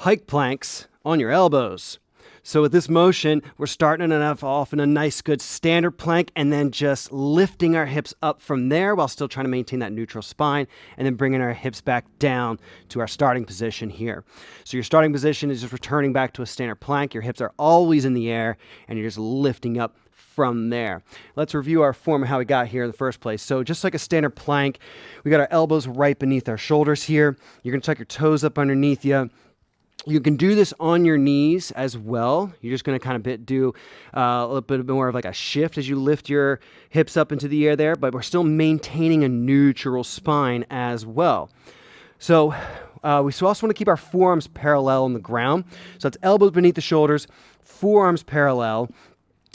pike planks on your elbows. So with this motion, we're starting off in a nice, good standard plank and then just lifting our hips up from there while still trying to maintain that neutral spine and then bringing our hips back down to our starting position here. So your starting position is just returning back to a standard plank. Your hips are always in the air and you're just lifting up from there. Let's review our form and how we got here in the first place. So just like a standard plank, we got our elbows right beneath our shoulders here. You're going to tuck your toes up underneath you. You can do this on your knees as well. You're just going to kind of do a little bit more of like a shift as you lift your hips up into the air there, but we're still maintaining a neutral spine as well. So we also want to keep our forearms parallel on the ground. So it's elbows beneath the shoulders, forearms parallel.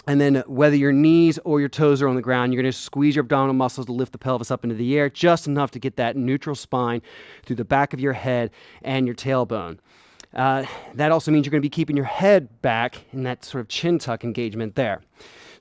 And then whether your knees or your toes are on the ground, you're going to squeeze your abdominal muscles to lift the pelvis up into the air, just enough to get that neutral spine through the back of your head and your tailbone. That also means you're going to be keeping your head back in that sort of chin tuck engagement there.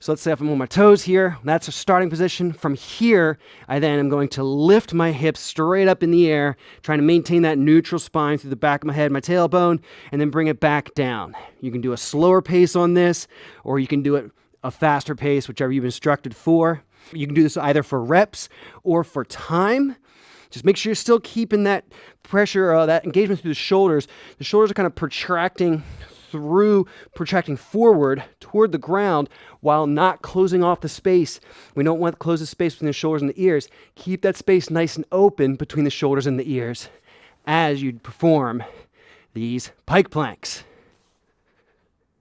So let's say if I'm on my toes here, that's a starting position. From here, I then am going to lift my hips straight up in the air, trying to maintain that neutral spine through the back of my head, my tailbone, and then bring it back down. You can do a slower pace on this, or you can do it a faster pace, whichever you've been instructed for. You can do this either for reps or for time. Just make sure you're still keeping that pressure, that engagement through the shoulders. The shoulders are kind of protracting forward toward the ground while not closing off the space. We don't want to close the space between the shoulders and the ears. Keep that space nice and open between the shoulders and the ears as you perform these pike planks.